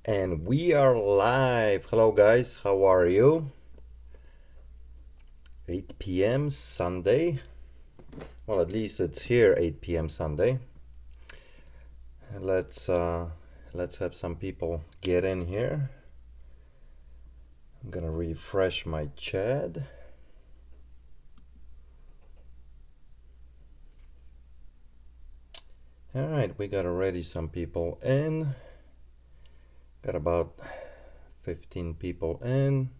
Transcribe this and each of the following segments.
And we are live. Hello, guys. How are you? 8 p.m. Sunday. Well, at least it's here 8 p.m. Sunday. Let's have some people get in here. I'm gonna refresh my chat. All right, we got already some people in. Got about 15 people in.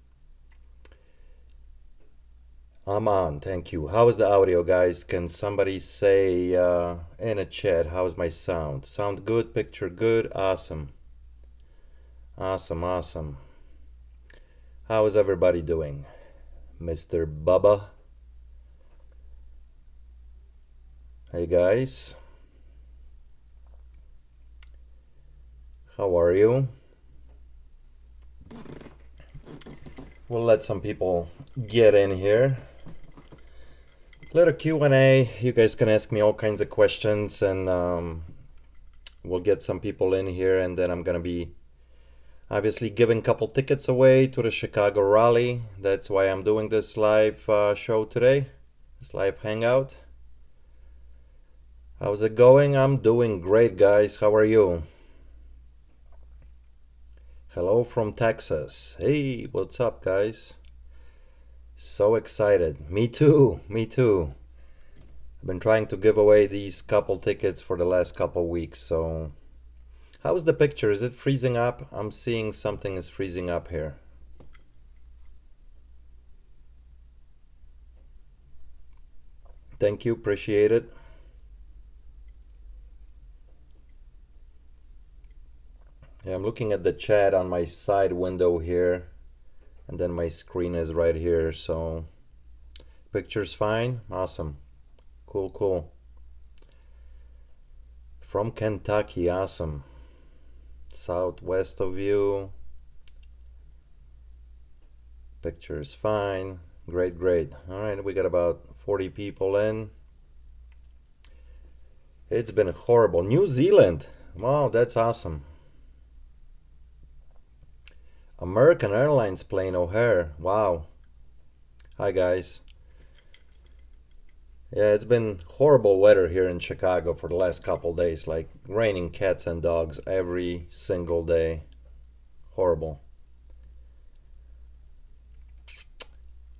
I'm on, thank you. How is the audio, guys? Can somebody say in a chat, how is my sound? Sound good? Picture good? Awesome. Awesome. How is everybody doing? Mr. Bubba? Hey, guys. How are you? We'll let some people get in here. Little Q&A. You guys can ask me all kinds of questions, and we'll get some people in here, and then I'm gonna be obviously giving a couple tickets away to the Chicago Rally. That's why I'm doing this live show today, this live hangout. How's it going? I'm doing great, guys. How are you? Hello from Texas. Hey, what's up, guys? So excited. Me too. I've been trying to give away these couple tickets for the last couple weeks, so how's the picture? Is it freezing up? I'm seeing something is freezing up here. Thank you, appreciate it. Yeah, I'm looking at the chat on my side window here, and then my screen is right here, so picture's fine. Awesome. Cool. From Kentucky, awesome. Southwest of you. Picture's fine. Great. All right, we got about 40 people in. It's been horrible. New Zealand. Wow, that's awesome. American Airlines plane O'Hare. Wow. Hi, guys. Yeah, it's been horrible weather here in Chicago for the last couple days, like raining cats and dogs every single day. Horrible.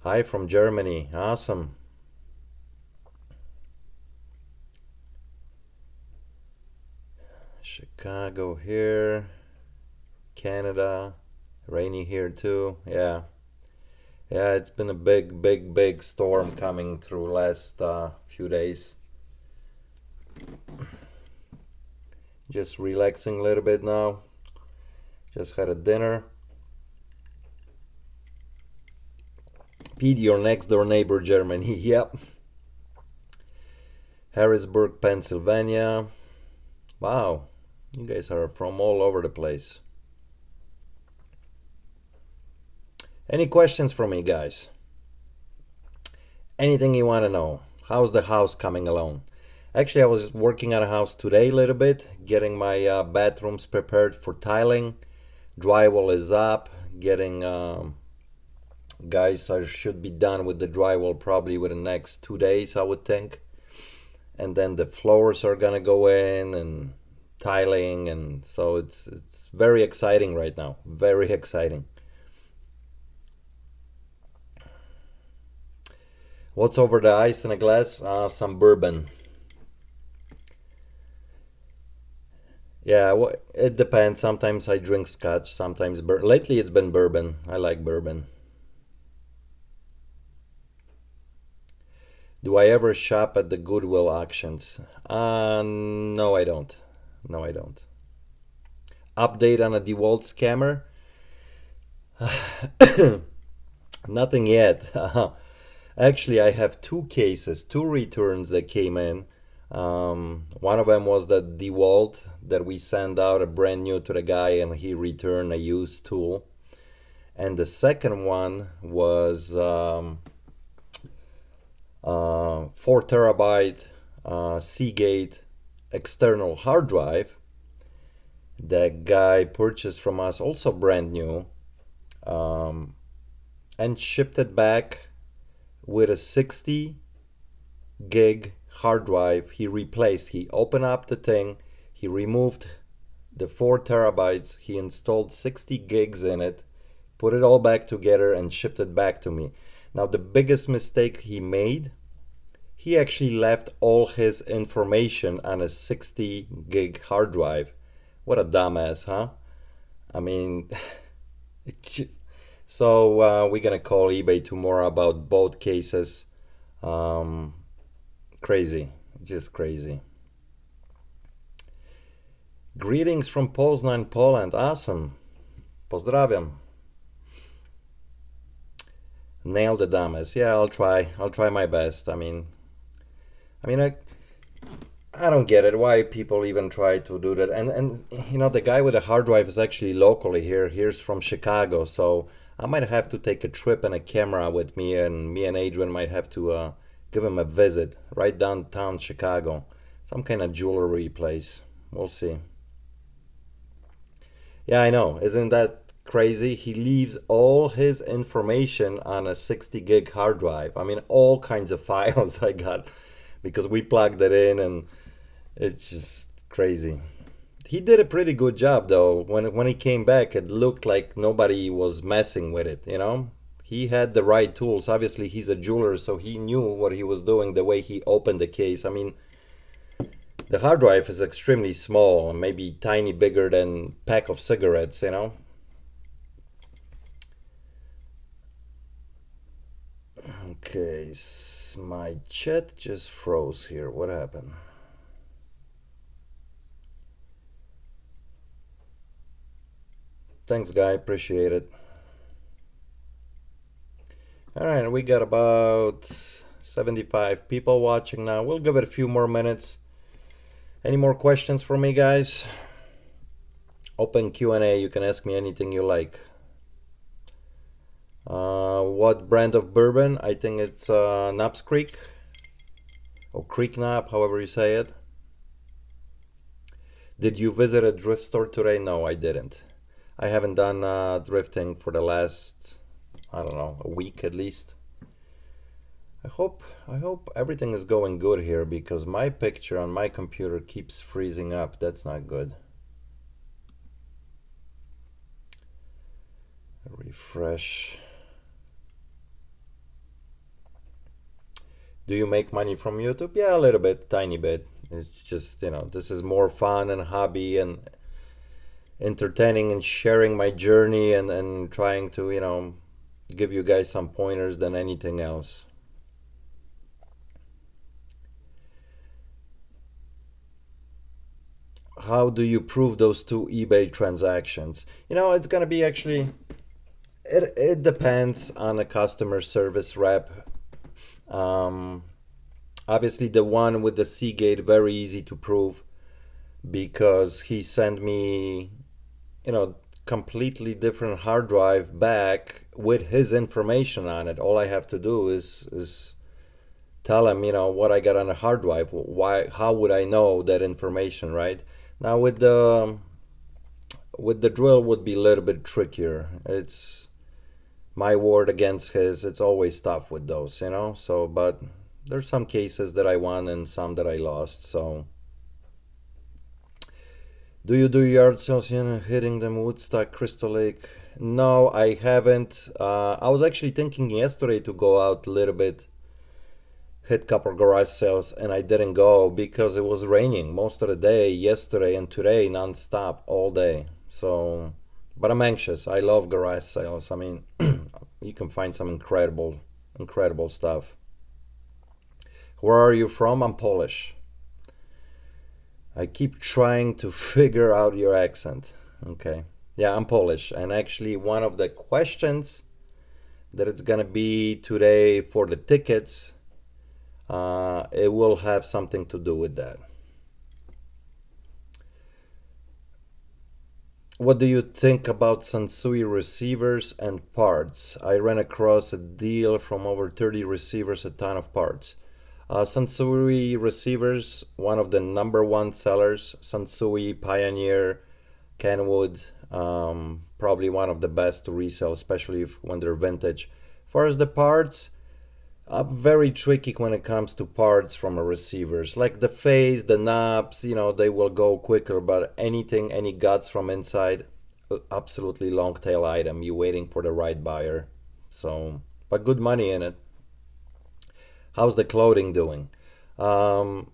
Hi from Germany. Awesome. Chicago here. Canada. Rainy here too. Yeah, it's been a big storm coming through last few days. Just relaxing a little bit now. Just had a dinner. Pete, your next door neighbor, Germany. Yep. Harrisburg, Pennsylvania. Wow, you guys are from all over the place. Any questions from me, guys? Anything you want to know? How's the house coming along? Actually, I was working on a house today a little bit, getting my bathrooms prepared for tiling. Drywall is up, getting guys, I should be done with the drywall probably within the next 2 days, I would think. And then the floors are gonna go in and tiling, and so it's very exciting right now. Very exciting. What's over the ice in a glass? Some bourbon. Yeah, it depends. Sometimes I drink scotch, sometimes lately it's been bourbon. I like bourbon. Do I ever shop at the Goodwill auctions? No, I don't. No, I don't. Update on a DeWalt scammer? Nothing yet. Actually, I have two cases, two returns that came in. One of them was the DeWalt that we sent out a brand new to the guy and he returned a used tool. And the second one was 4 terabyte Seagate external hard drive. that guy purchased from us, also brand new, um, and shipped it back with a 60 gig hard drive. He opened up the thing, he removed the 4 terabytes, he installed 60 gigs in it, put it all back together, and shipped it back to me. Now, the biggest mistake he made, he actually left all his information on a 60 gig hard drive. What a dumbass, huh? I mean, it just. So we're gonna call eBay tomorrow about both cases. Um, Crazy, just crazy. Greetings from Poznan, Poland. Awesome. Pozdrawiam. Nailed the dumbass. Yeah, I'll try. I'll try my best. I don't get it. Why people even try to do that? And the guy with the hard drive is actually locally here. Here's from Chicago, so I might have to take a trip and a camera with me, and me and Adrian might have to give him a visit right downtown Chicago, some kind of jewelry place. We'll see. Yeah, I know. Isn't that crazy? He leaves all his information on a 60 gig hard drive. I mean, all kinds of files I got because we plugged it in, and it's just crazy. He did a pretty good job though. When he came back, it looked like nobody was messing with it, you know? He had the right tools. Obviously, he's a jeweler, so he knew what he was doing the way he opened the case. I mean, the hard drive is extremely small, maybe tiny bigger than pack of cigarettes, you know? Okay, my chat just froze here. What happened? Thanks, guy. Appreciate it. All right, we got about 75 people watching now. We'll give it a few more minutes. Any more questions for me, guys? Open Q&A. You can ask me anything you like. What brand of bourbon? I think it's Knobbs Creek or Creek Knob, however you say it. Did you visit a thrift store today? No, I didn't. I haven't done drifting for the last, I don't know, a week at least. I hope everything is going good here because my picture on my computer keeps freezing up. That's not good. Refresh. Do you make money from YouTube? Yeah, a little bit, tiny bit. It's just, this is more fun and hobby and entertaining and sharing my journey and trying to, give you guys some pointers than anything else. How do you prove those two eBay transactions? It's gonna be actually, it depends on a customer service rep. Um, Obviously, the one with the Seagate, very easy to prove because he sent me, you know, completely different hard drive back with his information on it. All I have to do is tell him, what I got on the hard drive. Why? How would I know that information, right? Now with the drill would be a little bit trickier. It's my word against his. It's always tough with those. So, but there's some cases that I won and some that I lost. So, do you do yard sales hitting them Woodstock, Crystal Lake? No, I haven't. I was actually thinking yesterday to go out a little bit, hit couple garage sales, and I didn't go because it was raining most of the day yesterday and today non-stop all day. So, but I'm anxious. I love garage sales. I mean, you can find some incredible stuff. Where are you from? I'm Polish. I keep trying to figure out your accent. Okay. Yeah, I'm Polish. And actually, one of the questions that it's gonna be today for the tickets, it will have something to do with that. What do you think about Sansui receivers and parts? I ran across a deal from over 30 receivers, a ton of parts. Sansui receivers, one of the number one sellers. Sansui, Pioneer, Kenwood, probably one of the best to resell, especially when they're vintage. As far as the parts, very tricky when it comes to parts from a receivers. Like the face, the knobs, they will go quicker, but anything, any guts from inside, absolutely long tail item. You're waiting for the right buyer. So, but good money in it. How's the clothing doing? Um,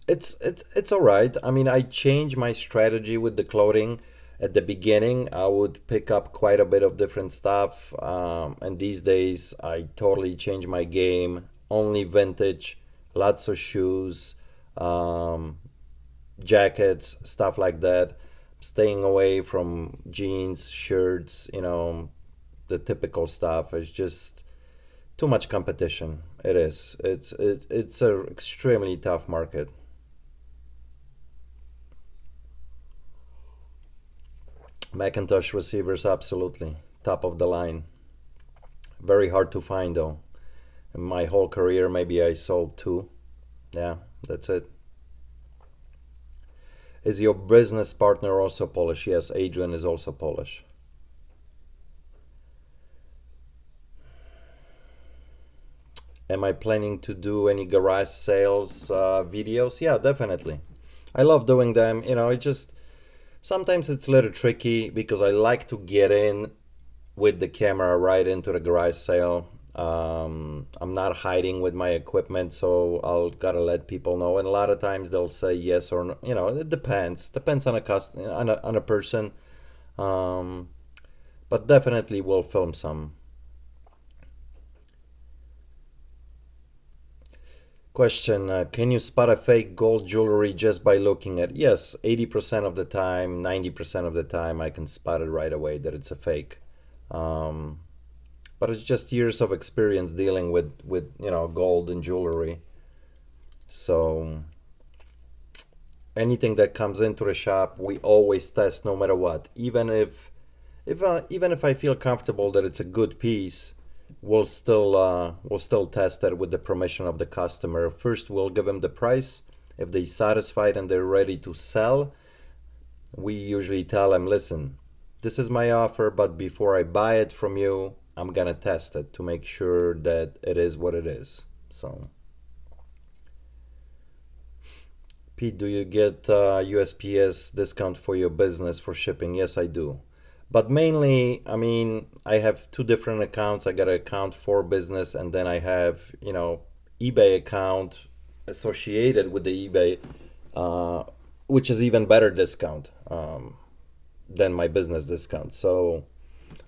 it's all right. I mean, I changed my strategy with the clothing. At the beginning, I would pick up quite a bit of different stuff, and these days I totally changed my game. Only vintage, lots of shoes, um, jackets, stuff like that. Staying away from jeans, shirts, the typical stuff. It's just too much competition. It is. It's a extremely tough market. Macintosh receivers, absolutely top of the line. Very hard to find though. In my whole career, maybe I sold two. Yeah, that's it. Is your business partner also Polish? Yes, Adrian is also Polish. Am I planning to do any garage sales videos? Yeah, definitely. I love doing them. It just sometimes it's a little tricky because I like to get in with the camera right into the garage sale. I'm not hiding with my equipment, so I'll gotta let people know. And a lot of times they'll say yes or no. It depends on a on a person. Um, but definitely we'll film some. Question: can you spot a fake gold jewelry just by looking at? Yes, 80% of the time, 90% of the time, I can spot it right away that it's a fake. Um, but it's just years of experience dealing with gold and jewelry. So anything that comes into the shop, we always test no matter what. Even if I feel comfortable that it's a good piece, we'll still test it with the permission of the customer. First, we'll give them the price. If they're satisfied and they're ready to sell, we usually tell them, listen, this is my offer, but before I buy it from you, I'm gonna test it to make sure that it is what it is. So, Pete, do you get USPS discount for your business for shipping? Yes, I do. But mainly, I mean, I have two different accounts. I got an account for business, and then I have, eBay account associated with the eBay, uh, which is even better discount than my business discount. So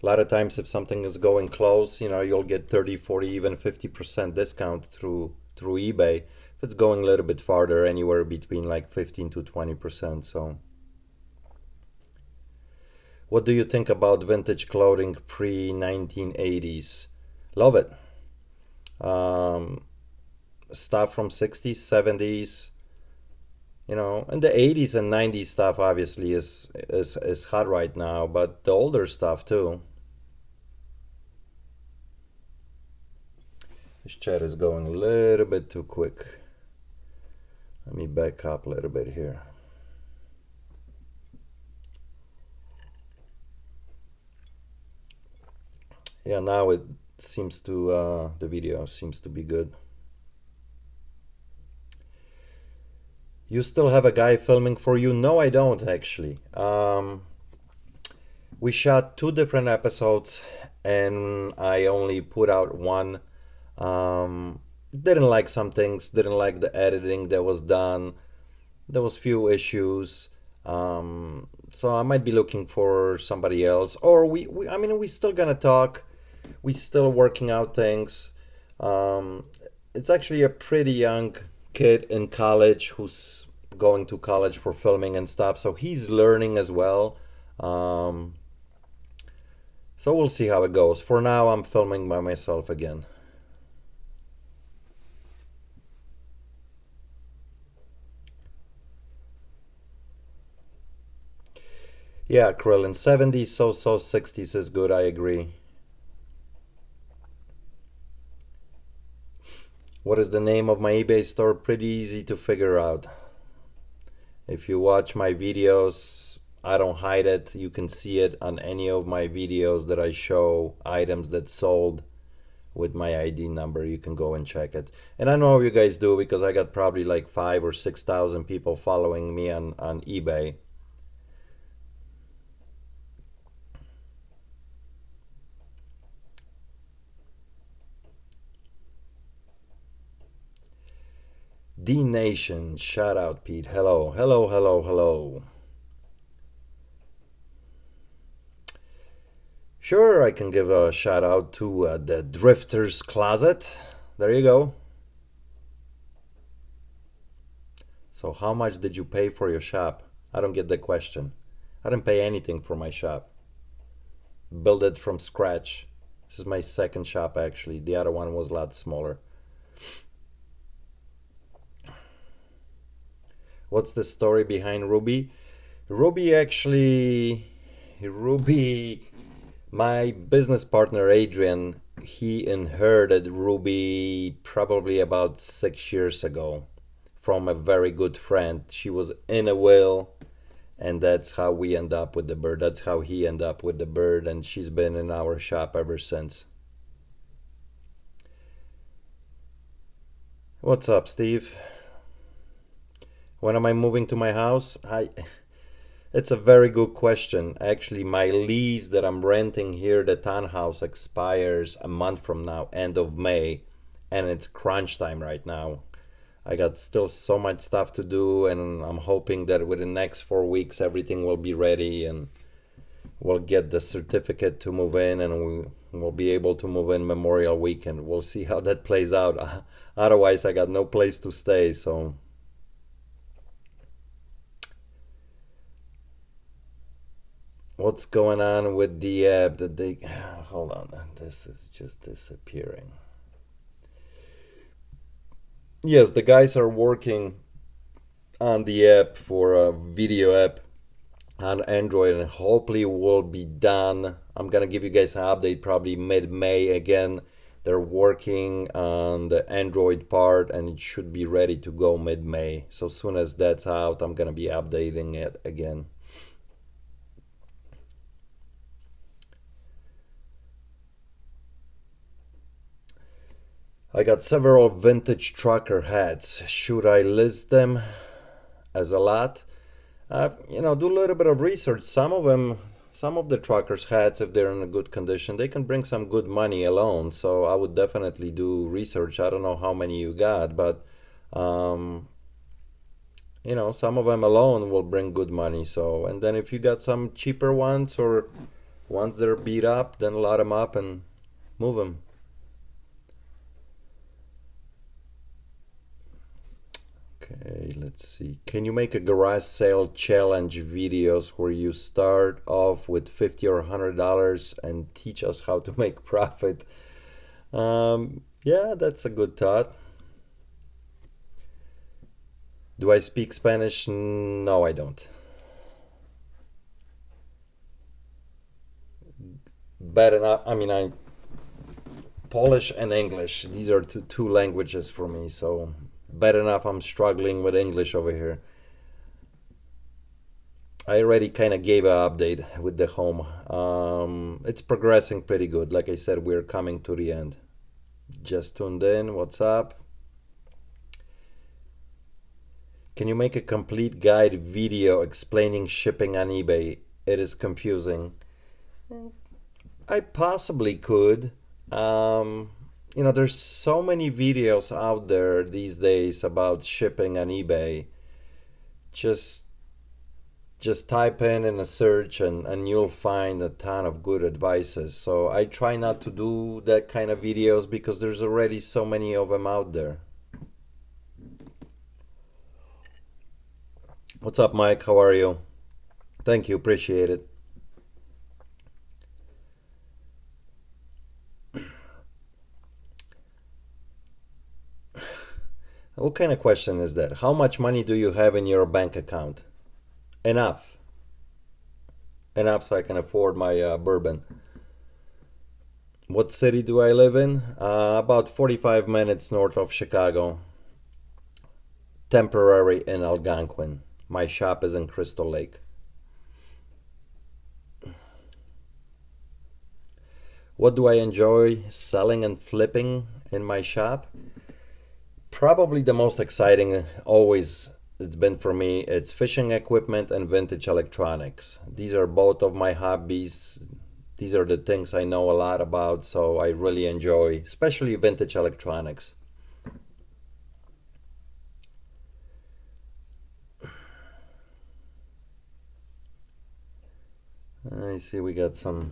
a lot of times if something is going close, you'll get 30, 40, even 50% discount through eBay. If it's going a little bit farther, anywhere between like 15 to 20%. So what do you think about vintage clothing pre 1980s? Love it. Um, Stuff from 60s, 70s, and the 80s and 90s stuff obviously is hot right now, but the older stuff too. This chat is going a little bit too quick. Let me back up a little bit here. Yeah, now it seems to the video seems to be good. You still have a guy filming for you? No, I don't actually. We shot two different episodes, and I only put out one. Um, didn't like some things. Didn't like the editing that was done. There was few issues. So I might be looking for somebody else, or I mean, we still gonna talk. We still working out things. Um, it's actually a pretty young kid in college who's going to college for filming and stuff, so he's learning as well. Um, so we'll see how it goes. For now, I'm filming by myself again. Yeah, Krillin, 70s, so 60s is good. I agree. What is the name of my eBay store? Pretty easy to figure out. If you watch my videos, I don't hide it. You can see it on any of my videos that I show items that sold with my ID number. You can go and check it. And I know you guys do because I got probably like 5 or 6,000 people following me on eBay. D Nation, shout out Pete. Hello, hello, hello, hello. Sure, I can give a shout out to the Drifter's Closet. There you go. So how much did you pay for your shop? I don't get the question. I didn't pay anything for my shop. Build it from scratch. This is my second shop actually. The other one was a lot smaller. What's the story behind Ruby? Ruby, my business partner Adrian, he inherited Ruby probably about 6 years ago from a very good friend. She was in a will, and that's how we end up with the bird. That's how he ended up with the bird, and she's been in our shop ever since. What's up, Steve? When am I moving to my house? It's a very good question. Actually, my lease that I'm renting here, the townhouse, expires a month from now, end of May, and it's crunch time right now. I got still so much stuff to do, and I'm hoping that within the next 4 weeks everything will be ready and we'll get the certificate to move in, and we'll be able to move in Memorial Weekend. We'll see how that plays out. Otherwise, I got no place to stay, so. What's going on with the app that they hold on, this is just disappearing. Yes, the guys are working on the app for a video app on Android, and hopefully will be done. I'm gonna give you guys an update probably mid-May. Again, they're working on the Android part and it should be ready to go mid-May. So as soon as that's out, I'm gonna be updating it again. I got several vintage trucker hats. Should I list them as a lot? Do a little bit of research. Some of the truckers' hats, if they're in a good condition, they can bring some good money alone. So I would definitely do research. I don't know how many you got, but um, some of them alone will bring good money. So, and then if you got some cheaper ones or ones that are beat up, then lot them up and move them. Okay, let's see. Can you make a garage sale challenge videos where you start off with $50 or $100 and teach us how to make profit? Yeah, that's a good thought. Do I speak Spanish? No, I don't. Bad enough. I mean, I Polish and English. These are two languages for me, so bad enough I'm struggling with English over here. I already kind of gave an update with the home. It's progressing pretty good. Like I said, we're coming to the end. Just tuned in. What's up? Can you make a complete guide video explaining shipping on eBay? It is confusing. I possibly could. There's so many videos out there these days about shipping on eBay. Just type in a search and you'll find a ton of good advices. So I try not to do that kind of videos because there's already so many of them out there. What's up, Mike? How are you? Thank you, appreciate it. What kind of question is that? How much money do you have in your bank account? Enough. Enough so I can afford my bourbon. What city do I live in? About 45 minutes north of Chicago. Temporary in Algonquin. My shop is in Crystal Lake. What do I enjoy selling and flipping in my shop? Probably the most exciting always it's been for me, it's fishing equipment and vintage electronics. These are both of my hobbies. These are the things I know a lot about, so I really enjoy, especially vintage electronics. I see we got a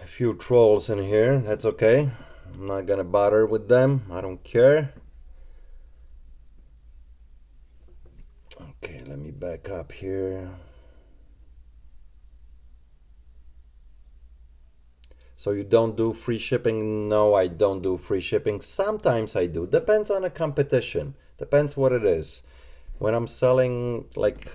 few trolls in here. That's okay. I'm not gonna bother with them. I don't care. Okay, let me back up here. So you don't do free shipping? No, I don't do free shipping. Sometimes I do. Depends on the competition. Depends what it is. When I'm selling like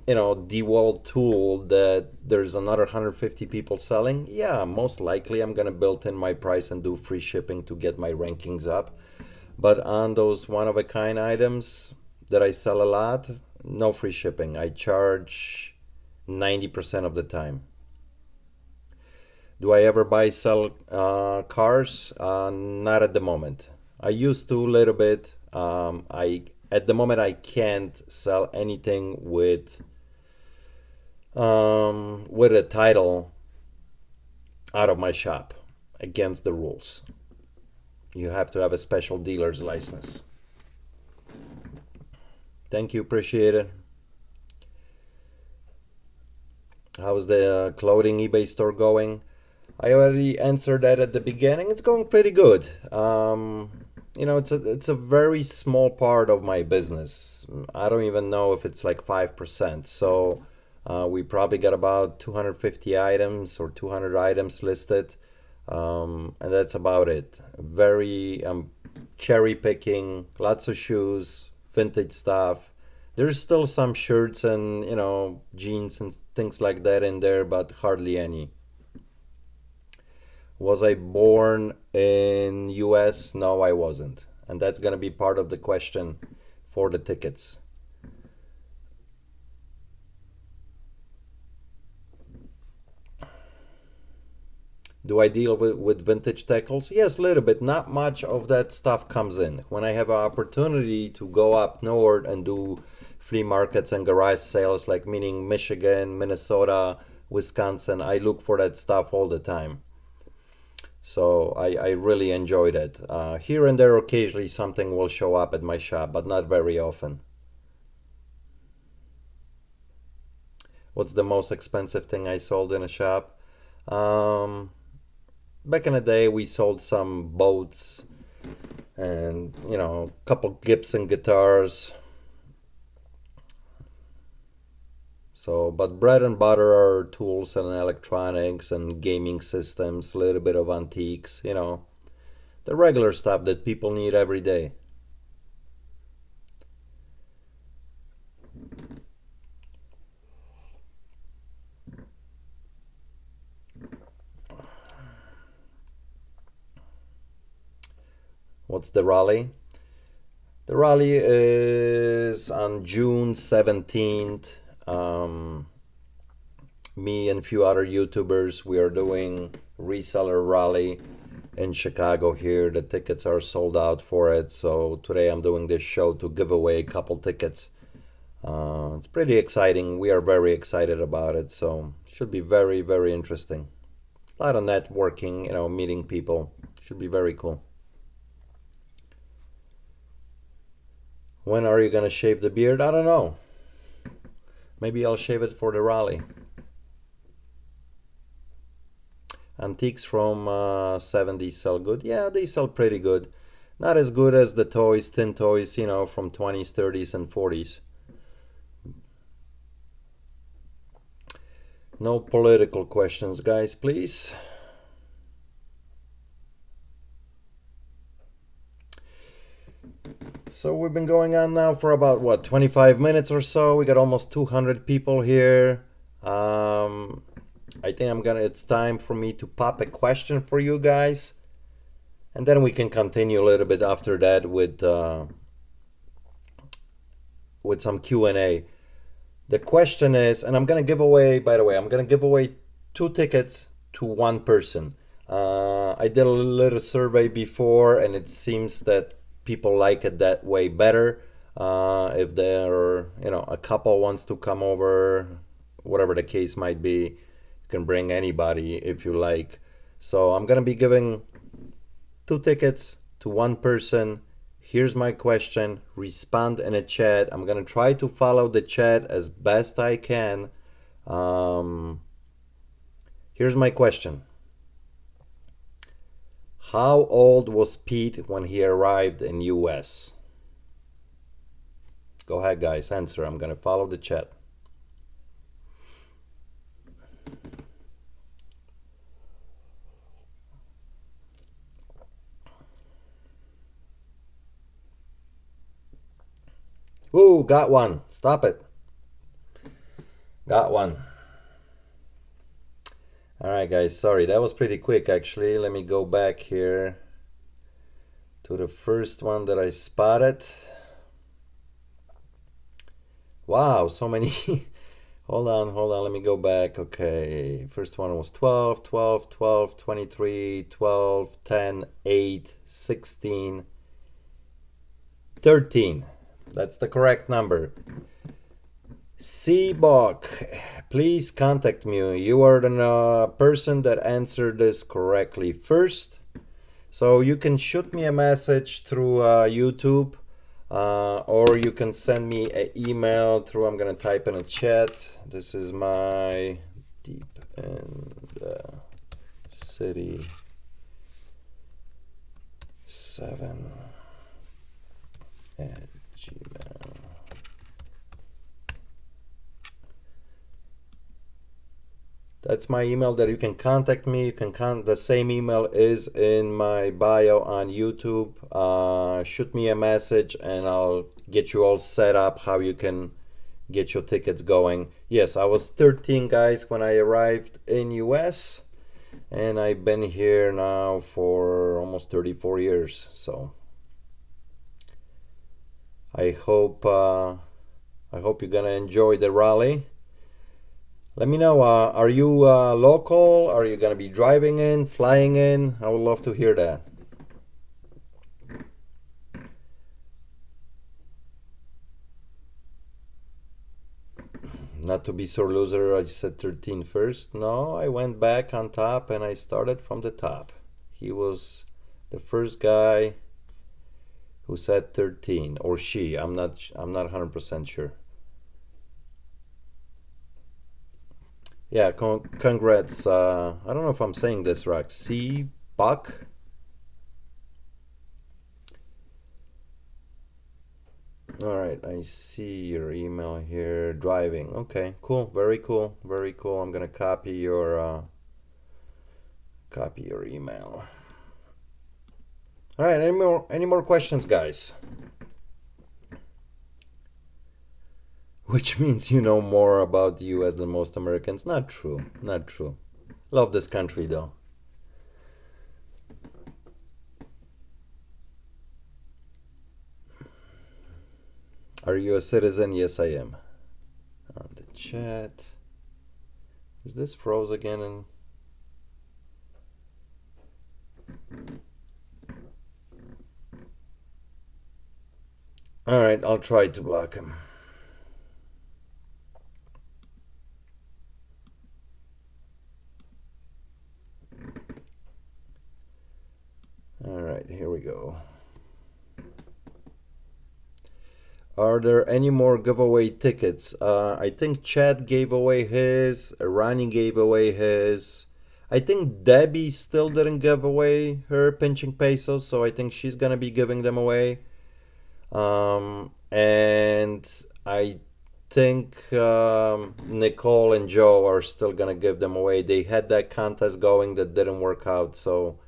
DeWalt tool that there's another 150 people selling, yeah, most likely I'm gonna build in my price and do free shipping to get my rankings up. But on those one of a kind items that I sell a lot, no free shipping. I charge 90% of the time. Do I ever buy sell cars? Not at the moment. I used to a little bit. I At the moment I can't sell anything with a title out of my shop against the rules. You have to have a special dealer's license. Thank you, appreciate it. How's the clothing eBay store going? I already answered that at the beginning. It's going pretty good. It's a very small part of my business. I don't even know if it's like 5%. So we probably got about 250 items or 200 items listed, and that's about it. Very cherry picking, lots of shoes, vintage stuff. There's still some shirts and jeans and things like that in there, but hardly any. Was I born in US? No, I wasn't. And that's going to be part of the question for the tickets. Do I deal with vintage tackles? Yes, a little bit. Not much of that stuff comes in. When I have an opportunity to go up north and do flea markets and garage sales, like meaning Michigan, Minnesota, Wisconsin, I look for that stuff all the time. So I really enjoyed it. Here and there, occasionally something will show up at my shop, but not very often. What's the most expensive thing I sold in a shop? Um, Back in the day, we sold some boats and a couple Gibson guitars. So, but bread and butter are tools and electronics and gaming systems, a little bit of antiques, the regular stuff that people need every day. What's the rally? The rally is on June 17th. Me and a few other YouTubers, we are doing reseller rally in Chicago here. The tickets are sold out for it. So today I'm doing this show to give away a couple tickets. It's pretty exciting. We are very excited about it. So should be very, very interesting. A lot of networking, meeting people. Should be very cool. When are you gonna shave the beard? I don't know. Maybe I'll shave it for the rally. Antiques from 70s sell good. Yeah, they sell pretty good. Not as good as the toys, tin toys, from 20s, 30s, and 40s. No political questions, guys, please. So we've been going on now for about, 25 minutes or so. We got almost 200 people here. I think it's time for me to pop a question for you guys. And then we can continue a little bit after that with some Q&A. The question is, and I'm going to give away, by the way, I'm going to give away 2 tickets to 1 person. I did a little survey before, and it seems that people like it that way better. If there, a couple wants to come over, whatever the case might be, you can bring anybody if you like. So I'm gonna be giving 2 tickets to 1 person. Here's my question. Respond in a chat. I'm gonna try to follow the chat as best I can. Here's my question. How old was Pete when he arrived in US? Go ahead, guys, answer. I'm gonna follow the chat. Ooh, got one. Stop it. Got one. All right, guys, sorry, that was pretty quick actually. Let me go back here to the first one that I spotted. Wow, so many. Hold on, let me go back. Okay, first one was 12, 12, 12, 23, 12, 10, 8, 16, 13. That's the correct number. Seabok, please contact me. You are the person that answered this correctly first. So you can shoot me a message through YouTube, or you can send me an email through, I'm going to type in a chat. This is my deep in the city 7 at gmail. That's my email that you can contact me. You can the same email is in my bio on YouTube. Shoot me a message and I'll get you all set up how you can get your tickets going. Yes, I was 13, guys, when I arrived in US, and I've been here now for almost 34 years. So I hope you're gonna enjoy the rally. Let me know, are you local? Are you going to be driving in, flying in? I would love to hear that. Not to be sore loser, I said 13 first. No, I went back on top and I started from the top. He was the first guy who said 13, or she. I'm not 100% sure. Yeah, congrats. I don't know if I'm saying this right. C. Buck. All right, I see your email here. Driving. Okay, cool. Very cool. Very cool. I'm gonna copy your email. All right. Any more questions, guys? Which means you know more about the US than most Americans. Not true. Not true. Love this country though. Are you a citizen? Yes, I am. On the chat. Is this froze again? All right, I'll try to block him. All right, here we go. Are there any more giveaway tickets? I think Chad gave away his, Ronnie gave away his. I think Debbie still didn't give away her pinching pesos, so I think she's gonna be giving them away. And I think Nicole and Joe are still gonna give them away. They had that contest going that didn't work out, so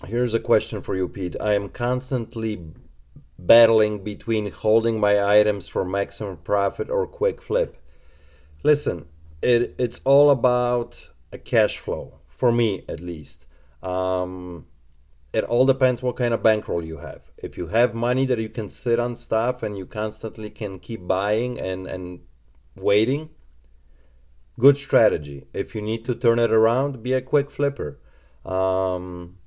here's a question for you, Pete. I am constantly battling between holding my items for maximum profit or quick flip. Listen, it's all about a cash flow, for me at least. It all depends what kind of bankroll you have. If you have money that you can sit on stuff and you constantly can keep buying and waiting, good strategy. If you need to turn it around, be a quick flipper. Um,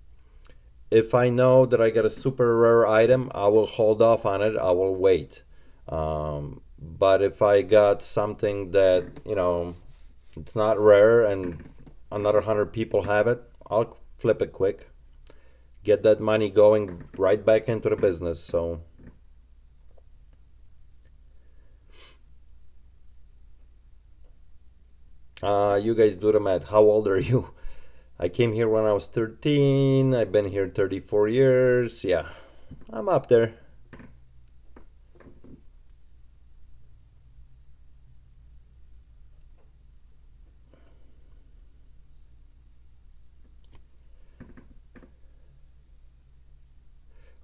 if I know that I got a super rare item, I will hold off on it. I will wait. But if I got something that, it's not rare and another 100 people have it, I'll flip it quick. Get that money going right back into the business. So, you guys do the math. How old are you? I came here when I was 13. I've been here 34 years. Yeah, I'm up there.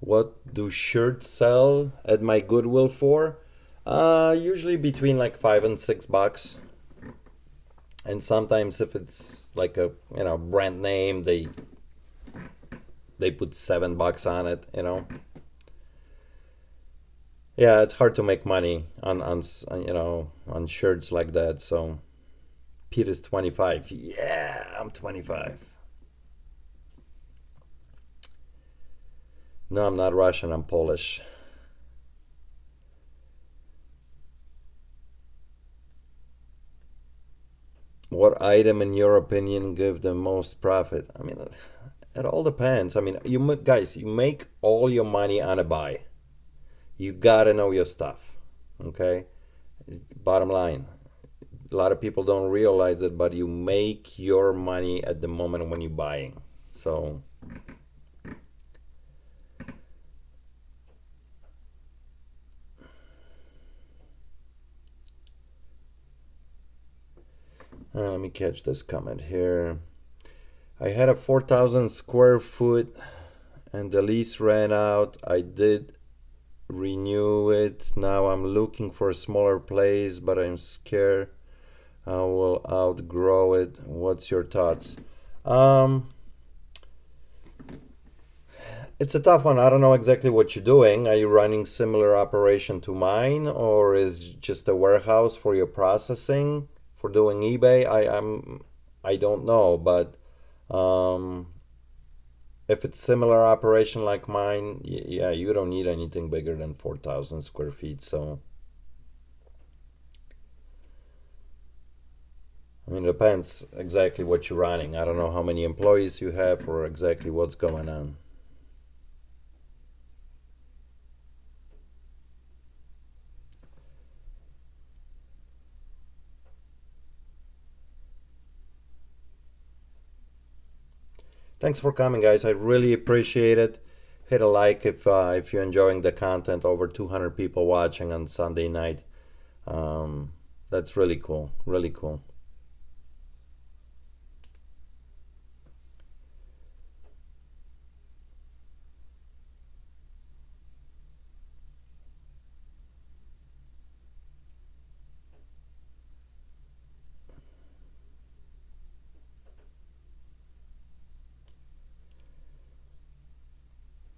What do shirts sell at my Goodwill for? Usually between like $5 and $6. And sometimes if it's like a brand name, they put $7 on it. Yeah, it's hard to make money on shirts like that. So Pete is 25. Yeah, I'm 25. No, I'm not Russian. I'm Polish. What item, in your opinion, give the most profit? I mean, it all depends. I mean, guys, you make all your money on a buy. You gotta know your stuff. Okay. Bottom line. A lot of people don't realize it, but you make your money at the moment when you're buying. So let me catch this comment here. I had a 4,000 square foot and the lease ran out. I did renew it. Now I'm looking for a smaller place, but I'm scared I will outgrow it. What's your thoughts? Um, it's a tough one. I don't know exactly what you're doing. Are you running similar operation to mine, or is just a warehouse for your processing for doing eBay? I don't know, but um, if it's similar operation like mine, yeah, you don't need anything bigger than 4,000 square feet. So I mean, it depends exactly what you're running. I don't know how many employees you have or exactly what's going on. Thanks for coming, guys. I really appreciate it. Hit a like if you're enjoying the content. Over 200 people watching on Sunday night. Um, that's really cool. Really cool.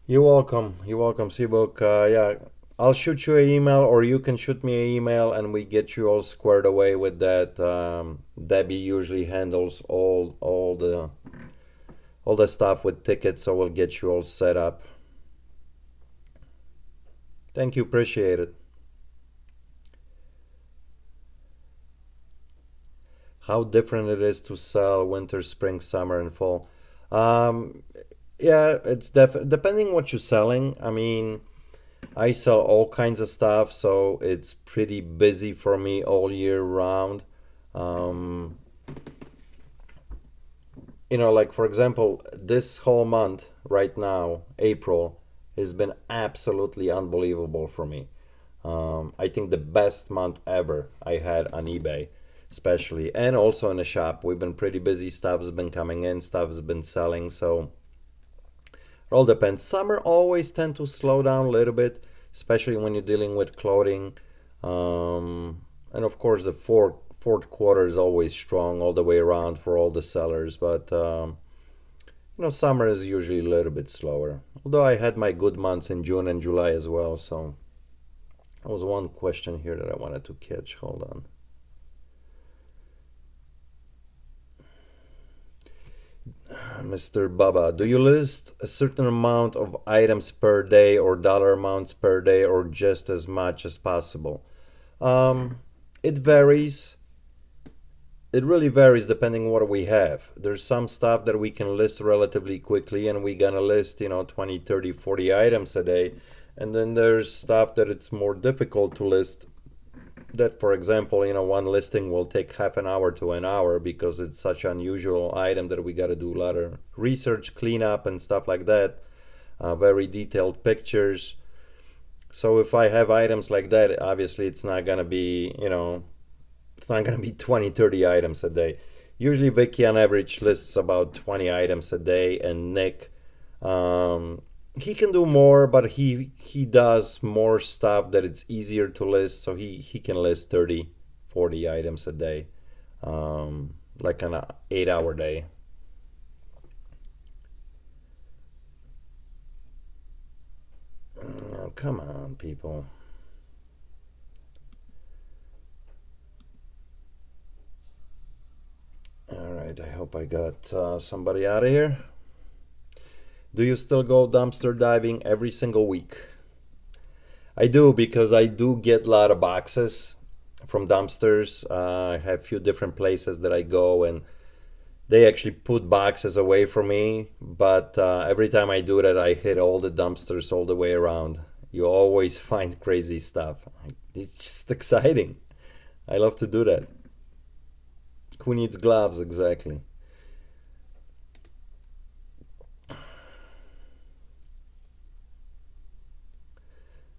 You're welcome. You're welcome, Seabook. Yeah, I'll shoot you an email, or you can shoot me an email, and we get you all squared away with that. Debbie usually handles all the stuff with tickets, so we'll get you all set up. Thank you. Appreciate it. How different it is to sell winter, spring, summer, and fall. Um, yeah, it's depending what you're selling. I mean, I sell all kinds of stuff, so it's pretty busy for me all year round. Um, like for example, this whole month right now, April, has been absolutely unbelievable for me. I think the best month ever I had on eBay, especially, and also in the shop. We've been pretty busy. Stuff's been coming in, stuff's been selling, so it all depends. Summer always tend to slow down a little bit, especially when you're dealing with clothing. And of course, the fourth quarter is always strong all the way around for all the sellers. But Summer is usually a little bit slower. Although I had my good months in June and July as well, so there was one question here that I wanted to catch. Hold on. Mr. Baba, do you list a certain amount of items per day or dollar amounts per day or just as much as possible? It varies. It really varies depending what we have. There's some stuff that we can list relatively quickly and we gonna list, 20, 30, 40 items a day. And then there's stuff that it's more difficult to list that, for example, one listing will take half an hour to an hour because it's such an unusual item that we got to do a lot of research, cleanup, and stuff like that. Very detailed pictures. So if I have items like that, obviously it's not gonna be, it's not gonna be 20, 30 items a day. Usually Vicky on average lists about 20 items a day, and Nick, he can do more, but he does more stuff that it's easier to list, so he can list 30, 40 items a day, like an 8-hour day. Oh, come on, people. All right, I hope I got somebody out of here. Do you still go dumpster diving every single week? I do, because I do get a lot of boxes from dumpsters. I have a few different places that I go, and they actually put boxes away for me. But every time I do that, I hit all the dumpsters all the way around. You always find crazy stuff. It's just exciting. I love to do that. Who needs gloves, exactly?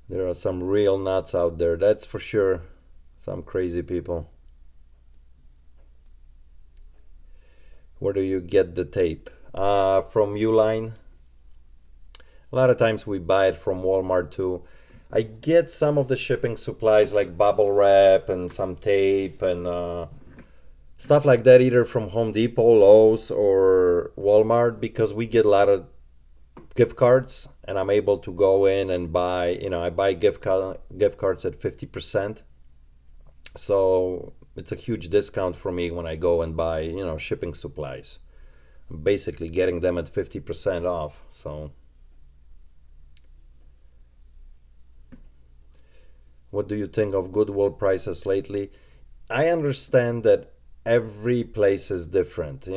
There are some real nuts out there, that's for sure. Some crazy people. Where do you get the tape? From Uline. A lot of times we buy it from Walmart too. I get some of the shipping supplies like bubble wrap and some tape and stuff like that, either from Home Depot, Lowe's, or Walmart, because we get a lot of gift cards, and I'm able to go in and buy. I buy gift cards at 50%, so it's a huge discount for me when I go and buy shipping supplies. I'm basically getting them at 50% off. So what do you think of Goodwill prices lately? I understand that every place is different,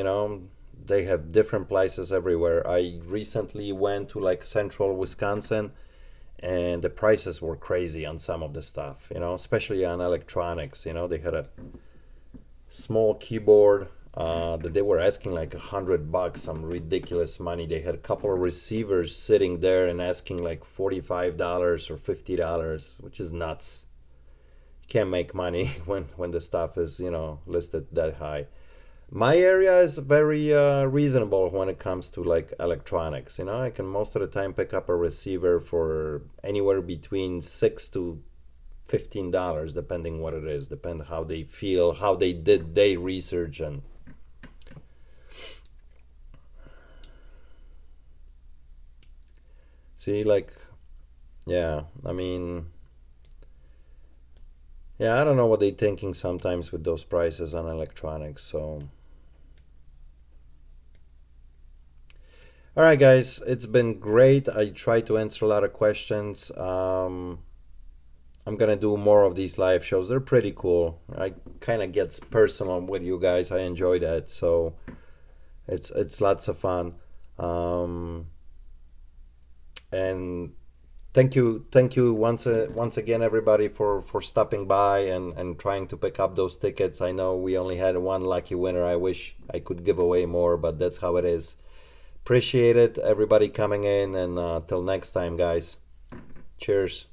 they have different prices everywhere. I recently went to like central Wisconsin, and the prices were crazy on some of the stuff, especially on electronics. They had a small keyboard that they were asking like $100, some ridiculous money. They had a couple of receivers sitting there and asking like $45 or $50, which is nuts. You can't make money when the stuff is listed that high. My area is very reasonable when it comes to like electronics. I can most of the time pick up a receiver for anywhere between $6 to $15, depending what it is, depend how they feel, how they did their research. And see, like, yeah, I mean, yeah, I don't know what they're thinking sometimes with those prices on electronics. So all right, guys, it's been great. I tried to answer a lot of questions. I'm gonna do more of these live shows. They're pretty cool. I kind of gets personal with you guys. I enjoy that, so it's lots of fun. Um, and thank you once again, everybody, for stopping by and trying to pick up those tickets. I know we only had one lucky winner. I wish I could give away more, but that's how it is. Appreciate it, everybody coming in, and till next time, guys. Cheers.